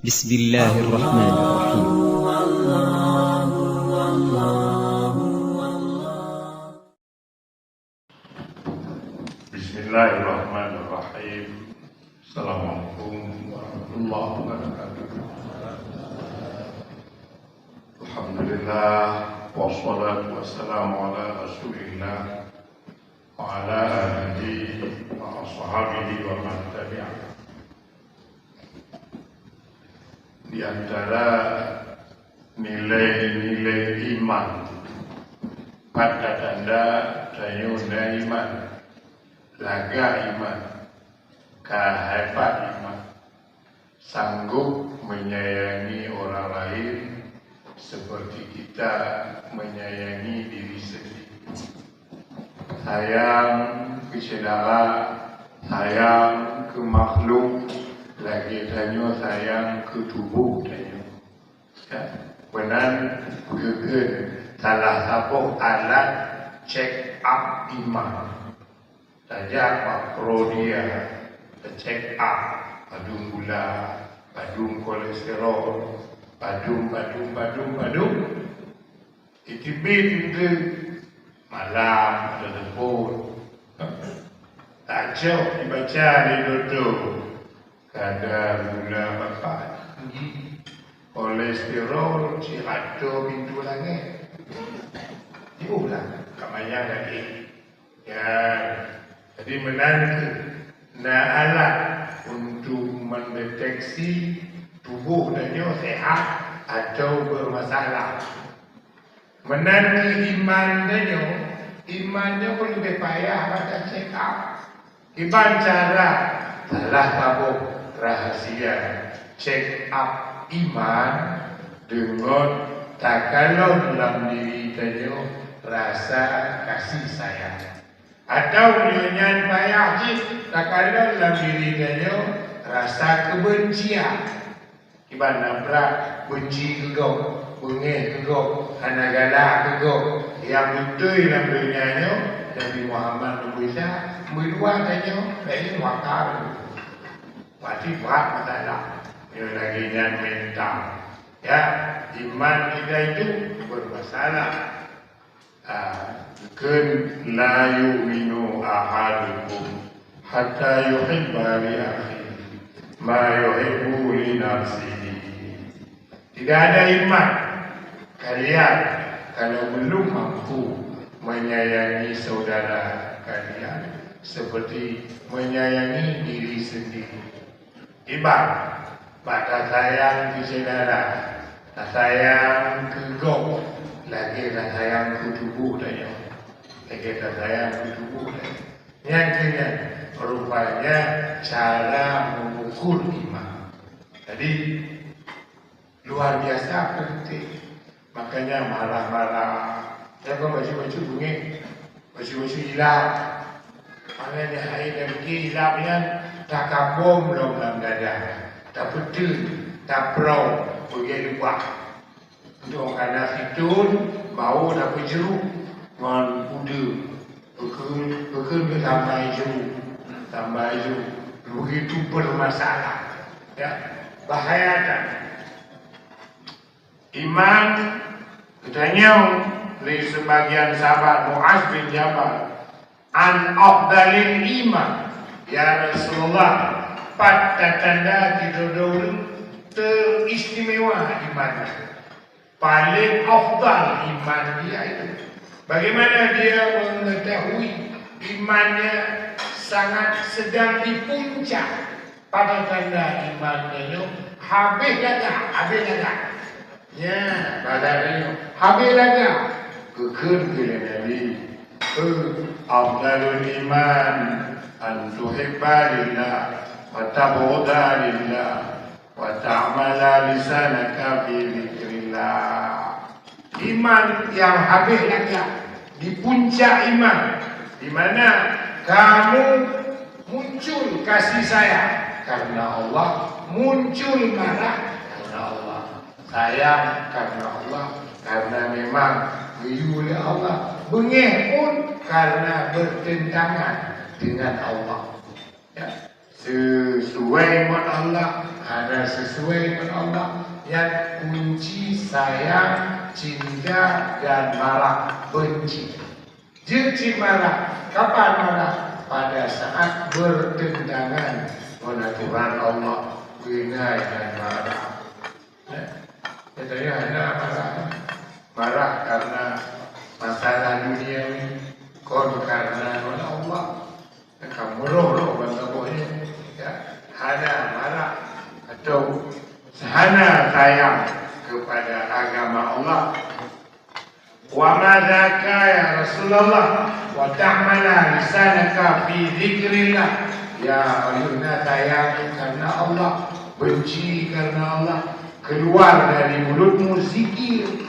بسم الله الرحمن الرحيم. بسم الله الرحمن الرحيم. Assalamualaikum warahmatullahi wabarakatuh. Alhamdulillah wassalatu wassalamu ala Rasulillah wa ala alihi wa ashabihi wa man tabi'ah. Di antara nilai-nilai iman pada tanda tayuda iman, laga iman, kehebatan iman, sanggup menyayangi orang lain seperti kita menyayangi diri sendiri. Sayang ke saudara, sayang ke makhluk, lagi tanya sayang ke tubuh tanya. Benar kegen salah satu alat check up iman. Saja makro dia check up padung gula, padung kolesterol, padung. Itibit itu malam ada telepon. Tak jauh dibaca di duduk. Kadar gula bapak tinggi, kolesterol cirato pintu langit. Diulang kamaya lagi. Ya, jadi menanti alat untuk mendeteksi tubuh dannya sehat atau bermasalah. Menanti imannya pun lebih payah pada check up. Iban cara salah satu rahasia check up iman dengan takalon dalam diri tanya rasa kasih sayang. Atau nyanyian payah je takalon dalam diri tanya rasa kebencian. Iban nabrak benci kegok, bengih kegok, anagala kegok. Yang betul dalam dunianya Nabi Muhammad berbisa berdua tanya dari wakar. Pasti buat masalah. Ini lagi yang mental. Ya, iman kita itu bermasalah. Kan la yu'minu ahadukum hatta yuhibba li akhihi ma yuhibbu li nafsihi. Tidak ada iman kalian kalau belum mampu menyayangi saudara kalian seperti menyayangi diri sendiri. Ibarat pada sayang ke saudara, sayang ke gong, lagi sayang ke tubuh tanya, lagi sayang ke tubuh tanya. Yang kena rupanya cara mengukur iman. Jadi luar biasa penting. Makanya marah-marah, jangan baju-baju bunyi, baju-baju hilang. Makanya hari dan hilangnya tak kabum belum dalam dada, tak betul, tak perau, pergi luar. Untuk kerana situn, bau tak berjeruk, dengan kuda, bekun tambah jeruk, begitu bermasalah. Ya, bahaya tak? Iman, katanya oleh sebagian sahabat Muaz bin Jabal, an afdalil iman. Ya Rasulullah, pada tanda kita dulu teristimewa iman. Paling afdal iman dia itu. Bagaimana dia mengetahui imannya sangat sedang di puncak. Pada tanda imannya habis dadah. Ya, badannya habis dadah. Kekun bila Nabi. Afdalul iman an tuhibba lillah wa tabghudha lillah wa ta'mala lisanaka fi dzikrillah. Iman yang habis lagi di puncak iman, di mana kamu muncul kasih sayang karena Allah, muncul marah karena Allah, sayang karena Allah, karena memang diuji oleh Allah, bengih pun karena bertentangan dengan Allah. Ya. Sesuai dengan Allah ada sesuai dengan Allah. Yang kunci sayang, cinta dan marah, benci. Benci marah, kapan marah? Pada saat bertentangan dengan aturan Allah, bina dan marah. Katanya ada marah karena masalah dunia ini, kon karena Allah. Kamu roh bangga boleh, ya. Ada marah atau sehana sayang kepada agama Allah. Wa madzaka ya Rasulullah wa ta'mala lisanaka fi dzikrillah. Ya ayuhna sayang karena Allah, benci karena Allah, keluar dari mulutmu zikir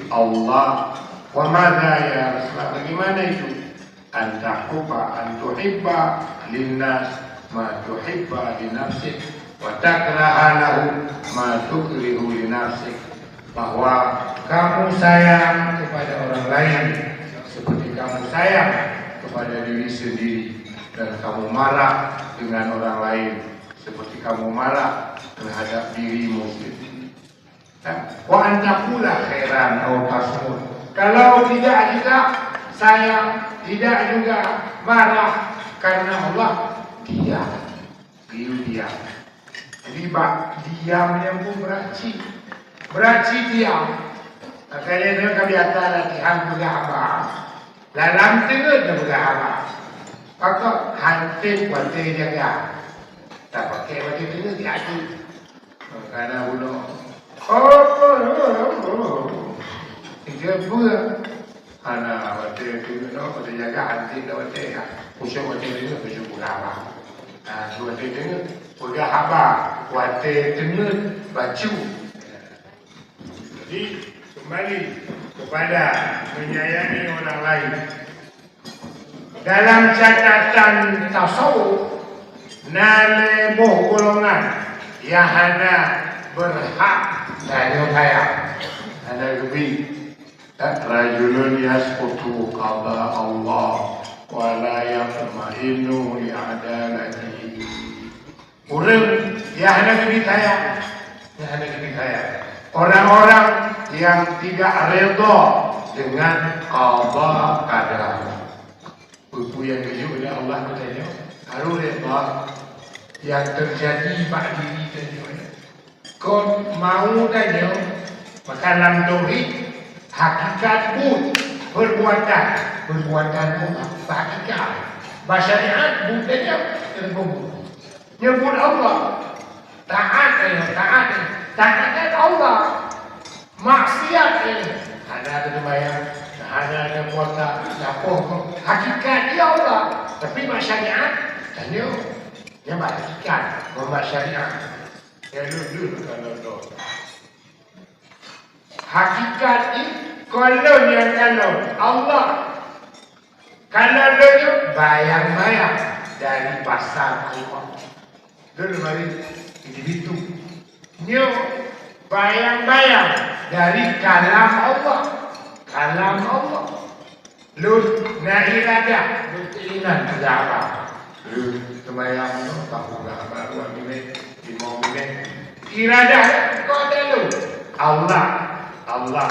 Allah. Wa madza ya Rasulullah, bagaimana itu? Antuhibba linnas ma tuhibba li nafsik wa takraha lahu ma tukrihu li nafsik. Bahwa kamu sayang kepada orang lain seperti kamu sayang kepada diri sendiri, dan kamu marah dengan orang lain seperti kamu marah terhadap dirimu sendiri. Wa antaqula khairan aw tasmut. Kalau tidak juga sayang, tidak juga marah karena Allah, diam. Jadi diamnya pun beraci diam. Makanya dia kebiasa latihan bergahabat. Dalam tengah dia bergahabat. Maka hantik pada jaga. Tak pakai pada tengah dia adu. Kerana bunuh. Tiga bulan. Anak waktu itu pada jaga hantik waktu itu. Pusat waktu itu pusat bergahabat. Waktu itu bergahabat. Waktu tengah baju. Jadi kembali kepada menyayangi orang lain. Dalam catatan tasawuf, nale boh golongan yang hana berhak dari sayang. Ada lebih. Rajulun yasqutu qada Allah wa la yatma'innu li adalatihi. Orang yang hana lebih sayang, orang-orang yang tidak redha dengan qada qadar. Buku yang keju oleh Allah katanya harus redha yang terjadi pada diri kita. Kau mau tanya maka dalam tauhid hakikat perbuatan hakikat syariat budaya nyebut Allah taat Allah, maksiat ada bayang, ada puasa, hakikat dia Allah, tapi syariat tanya yang hakikat syariat ya dulu kalau hakikat ini kalau Allah kalau dia bayang-bayang dari pasal Allah dulu mari itu nyo bayang-bayang dari kalam Allah lu nairadah berkeinginan apa lu sembahyang tu tahu apa dua minit 5 menit iradah kau ada lu Allah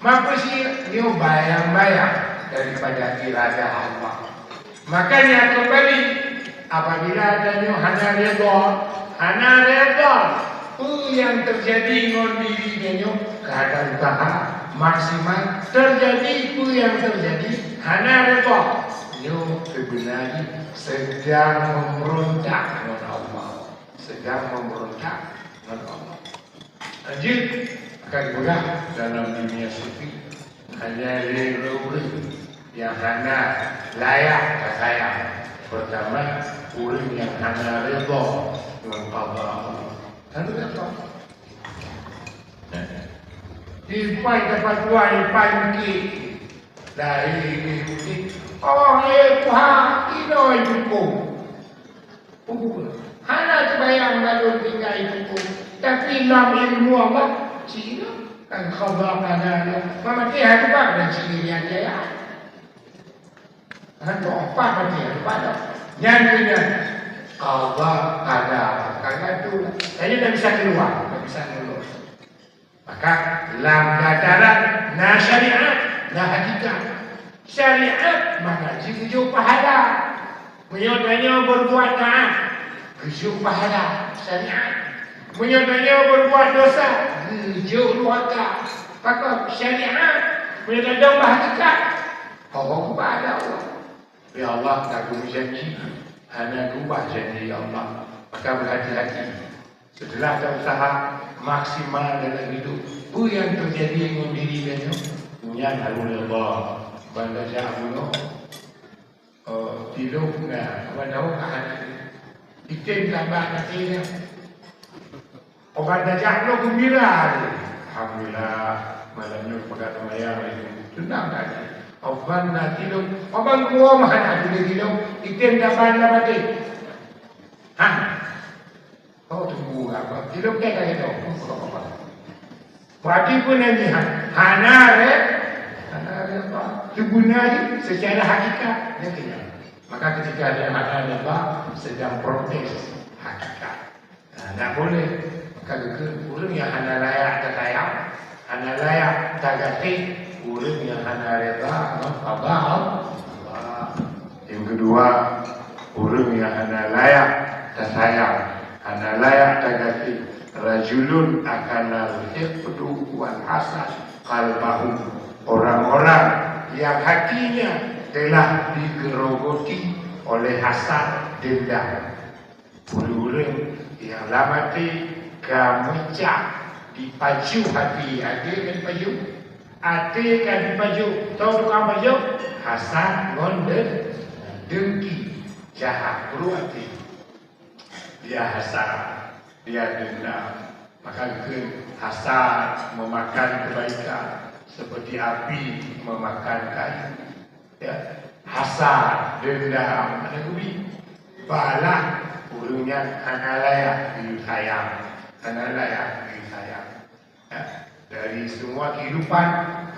maka sih nyo bayang-bayang daripada iradah Allah. Makanya kembali apabila ada nyo hana redha yang terjadi dengan diri nyo keadaan usaha maksimal terjadi yang terjadi hana redha nyo sebenarnya sedang memberontak dengan Allah, Lanjut akan mudah dalam dunia sufi hanya leluri yang hana layak sayang. Pertama, orang yang hana redha dengan qada Allah. Lalu apa? Ipai dapat dua ipai mungkin dari ini. Oh, ino itu hana terbayang lalu tinggal itu. Tapi dalam ilmu Allah, Cina kan khabar kadang mama dia tu pak dan Cina dia ya. Hantu apa dia pada. Yang punya Allah ada Maka itu saya tak bisa keluar, tak bisa lulus. Maka dalam dataran na syariat, na hakikat. Syariat mengaji tujuh pahala. Menyodanya berbuat taat, tujuh pahala syariat. Menyodanya berbuat dosa, tujuh durhaka. Maka syariat menyodanya hakikat. Allah kepada Allah. Ya Allah tak guna janji, hanya ubah janji Allah. Maka berhati-hati. Setelah kita usaha maksimal dalam hidup, apa yang terjadi dengan diri kita? Yang Allah banda jauh, tidur na, banda kahanan. Item tambah nanti. Banda jauh gembira. Alhamdulillah malamnya pada malam itu tenang lagi. Banda tidur, abang gua mana tidur? Item tambah nanti. Oh tunggu apa? Tidak kayak itu. Berarti pun ini hanar apa? Sebenarnya secara hakikat dia tidak. Maka ketika dia hanar apa? Sedang protes hakikat. Tak boleh. Maka orang yang hanar layak tak sayang, hanar layak tak ganti, orang yang hanar reda apa? Yang kedua, orang yang hanar layak tak sayang. Ana layak tagati rajulun akana al-hiqdu wal hasad qalbahu, orang-orang yang hatinya telah digerogoti oleh hasad dendam. Orang yang lamati kamecah dipaju hati, ada kan paju, ada kan dipaju, tahu tukang paju? Hasad, gondel, dengki, jahat, berhati. Dia hasad, dia dendam. Maka hasad memakan kebaikan seperti api memakan kayu. Ya, hasad, dendam, ada kubi. Balah urungnya analaya hidup sayang, analaya hidup sayang. Ya, dari semua kehidupan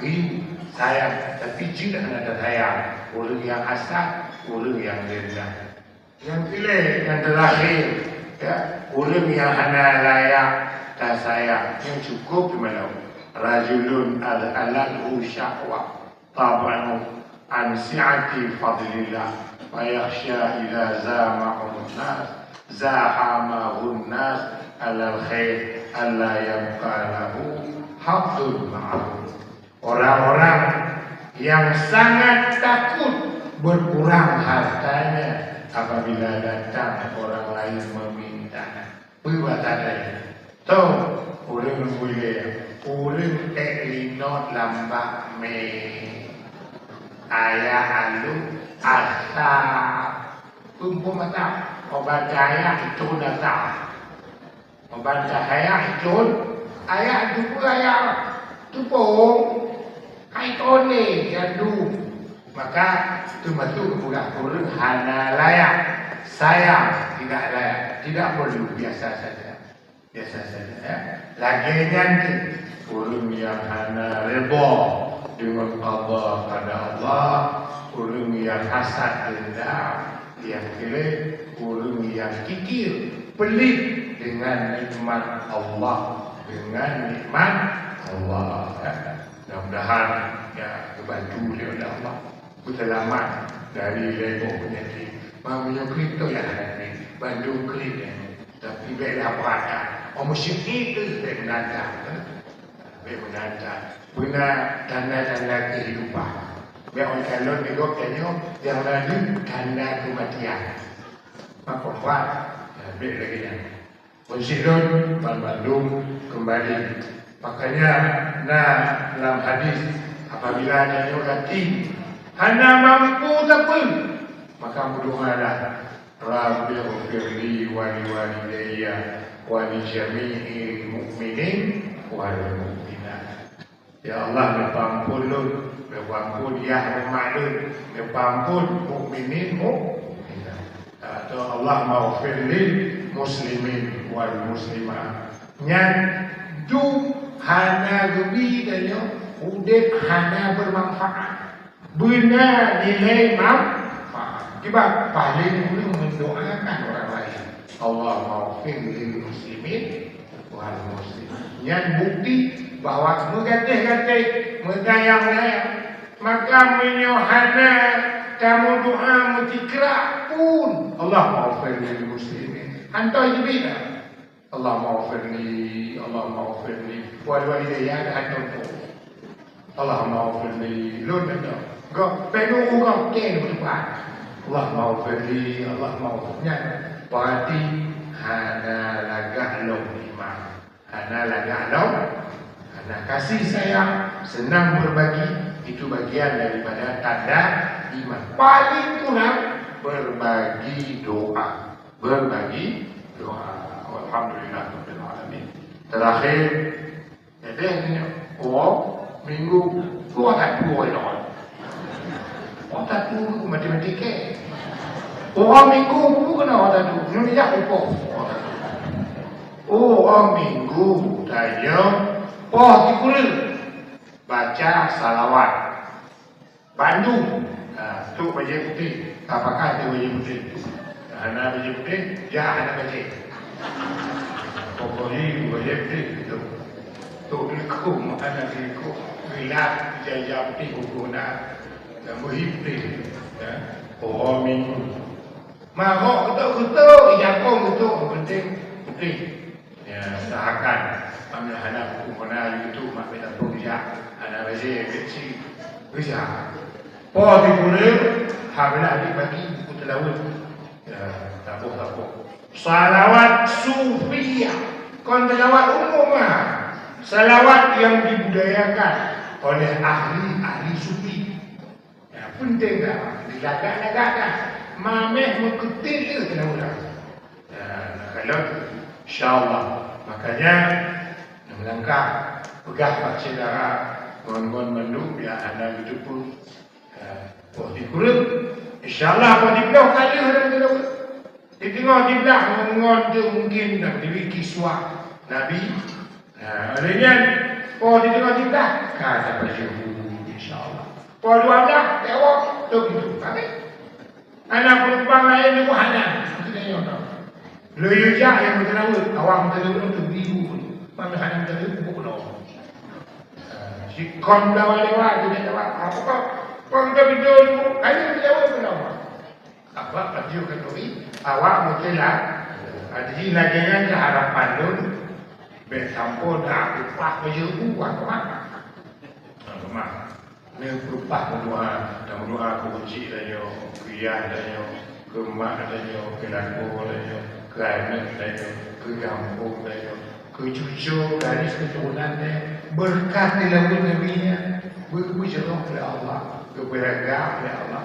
hidup sayang, tapi tidak ada sayang. Urung yang hasad, urung yang dendam. Yang pilih yang terakhir. Ya, orang yang hana layak tak sayang, yang cukup di mana? Rajulun al-alahu syahwa tab'anu an si'ati fadlillah wa yakhsha idza zama'un nas zahamahun nas alal khair alla yabqa lahu haqqun ma'ruf. Orang-orang yang sangat takut berkurang hartanya apabila datang orang lain meminta. Buat ada. Tahu orang boleh, orang tak linot lambak me ayah alu asal. Kumpul mata. Obat ayah itu datang. Obat ayah itu ayah itu ayah tupung. Hai tone jadu. Maka itu masuk kepada orang hana layak, sayang tidak layak, tidak perlu, biasa saja, biasa saja. Ya. Lagi nanti orang yang hana reba dengan Allah pada Allah, orang yang hasad dendam, yang kira orang yang kikir, pelit dengan nikmat Allah, dengan nikmat Allah. Ya. Mudah-mudahan ya kebantu oleh Allah. Selamat dari lebok penyakit. Mamanya kereta yang ada ni, Bandung kereta. Tapi baiklah perhatian. Orang Mesir itu baik menantang. Baik menantang. Benar tanda-tanda kehidupan. Baik orang calon juga tanya, yang lalu tanda kematian. Maka buat, baik lagi yang. Mesirun, Bandung kembali. Makanya, dalam hadis, apabila ada hati, hana mampu tak pun, maka berdoalah, Rabbighfirli wa liwalidayya wa li jami'il mu'minin wal mu'minat. Ya Allah, mempampun ya Rahmanun, mempampun mukminin mukminat. Atau Allah maghfirli muslimin wal muslimat. Nyan du hana gebi dan yo udah hana bermanfaat. Benar nilai manfaat. Sebab paling boleh mendoakan orang lain. Allah maafin lil muslimin wal muslim. Yang bukti bahawa menggatih-gatih, mengayang-ayang, maka menyohana kamu doa mutikra pun Allah maafin lil muslimin. Hantar je bila Allah maafirli, Allah maafirli. Wali-wali dia ada hantar tu. Allah maafirli. Lun ada. Gak penuh gak ken berdepan. Allah maafirli, Allah maafirnya. Berarti hana lagah long iman. Hana lagah long. Hana kasih sayang, senang berbagi. Itu bagian daripada tanda iman. Paling kurang berbagi doa. Berbagi doa. Alhamdulillah Rabbil Alamin. Terakhir, jadi minggu gua tak dua orang. Orang tak dua matematika. Orang minggu pun kena orang tak dua. Ini tak apa. Orang minggu tanya, dikura baca salawat. Bandung, tu baca putih. Apakah tu baca putih? Anak baca putih, dia anak baca. Pokoknya baca putih tu. Tu dikum, anak dikum. Gelap, jajah putih buku nak. Dan berhipti. Orang minggu. Marok ketuk-ketuk, ijakong ketuk. Penting, putih. Usahakan. Ambil anak buku mana YouTube, mak minta pun anak baca kecil. Bisa. Dikulir, habislah dibagi buku telawut. Tak apa. Salawat Sufiyah. Kon salawat umum lah. Salawat yang dibudayakan oleh ahli sufi. Penting tak? Dilagak-lagakkan. Mameh mengkutil ke kena ulang. Kalau insyaAllah. Makanya melangkah pegah pak saudara gon-gon manduk biar anda itu pun dikurut. InsyaAllah apa dibelah kali orang kena ulang. Dia tengok dibelah ngon tu mungkin nak diri kiswah Nabi. Adanya dia tengok dibelah kata baju insyaAllah. Dua belah tengok tu gitu. Anak penumpang lain ni pun hanan. Lejak yang berterawut. Awak berterawut tu biru. Mana hanan berterawut pun kena. Si kon lewat-lewat dia lewat. Apa kau? Kau kita video tu. Ayo berterawut kena. Apa baju kenduri. Awak berterawut. Jadi lagian keharapan tu. Bersampun dah upah baju buat ke mana? Kemana? Ni berupah berdoa. Dan berdoa ke uji dan yo. Kriah dan yo. Ke mak dan yo. Ke laku dan yo. Ke anak dan yo. Ke kampung dan yo. Ke cucu garis keturunan dan berkat dilawut Nabi-Nya. Berpujilah oleh Allah. Keberagam oleh Allah.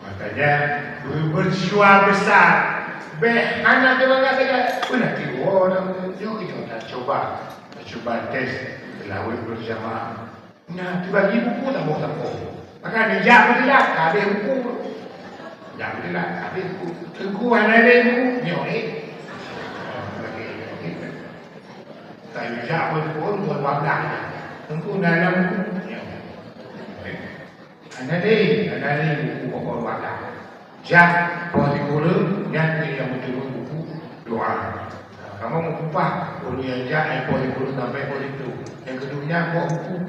Makanya berjiwa besar. Anak dia mengatakan, nanti orang yuk kita coba tes telawut berjamaah. Nah, bagi buku tak boleh. Maka dia jawablah, habis buku. Jawablah, habis buku. Tengku mana ada buku? Nyoi. Kalau jawab pun buat wadah. Tengku dalam buku. Ada buku pokok wadah. Jak polikulum yang betul buku doa. Kamu mau upah, boleh aja polikulum sampai polikulum. Yang keduanya buku.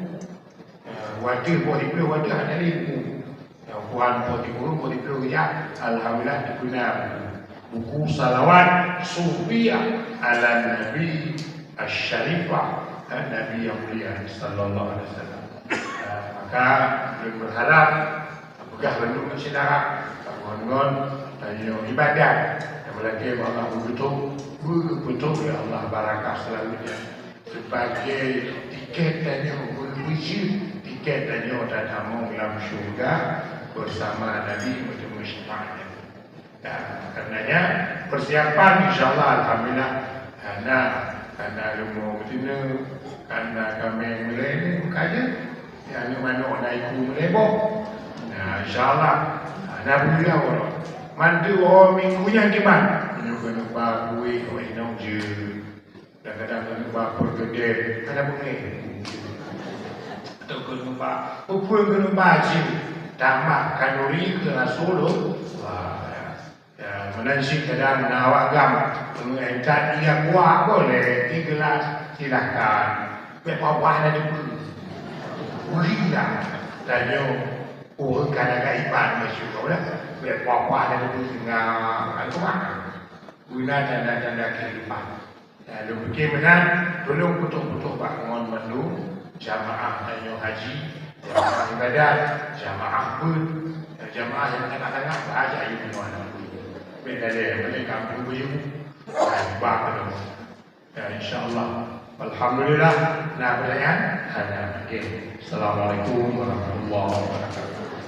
Wadah polikulum wadah ada buku. Yang puan polikulum polikulum ya. Alhamdulillah digunakan buku salawat Sufiyah ala Nabi Asy-Syarifah, Nabi yang mulia sallallahu alaihi wasallam. Maka berharap pegah bendung saudara. Gon dan ibadat yang melagi Allah betul ya Allah barakah selalunya sebagai tiket dan berbiji tiket dan datang dalam syurga bersama Nabi bertemu syafaatnya. Dan karenanya persiapan insyaAllah alhamdulillah karena ilmu betina karena kami mulai kaji yang mana naik melebok. Nah insyaAllah Alhamdulillah orang mandu orang minggunya gimana? Kena buat kuih, kau inau je. Kadang-kadang kena buat pergedel, kena bunyi. Atau kena buat pupul kena buat je. Tambah kalori kena solo. Wah, Menansyid dalam menawagam mengangkat 3 kuah boleh, 3 gelas silahkan. Berapa ada juga. Wihlah tanya kan agak iban masyarakat lah. Berapa ada juga tengah al-Quran. Guna tanda-tanda kehidupan. Lalu bagaimana belum putus-putus bangun mandu jamaah tanya haji, jamaah ibadat, jamaah pun, jamaah yang tengah-tengah bahasa ayat mana. Beda dia, mereka kampung buyung dan bakal. InsyaAllah. Alhamdulillah. Nah, pertanyaan? Ada. Assalamualaikum warahmatullahi wabarakatuh.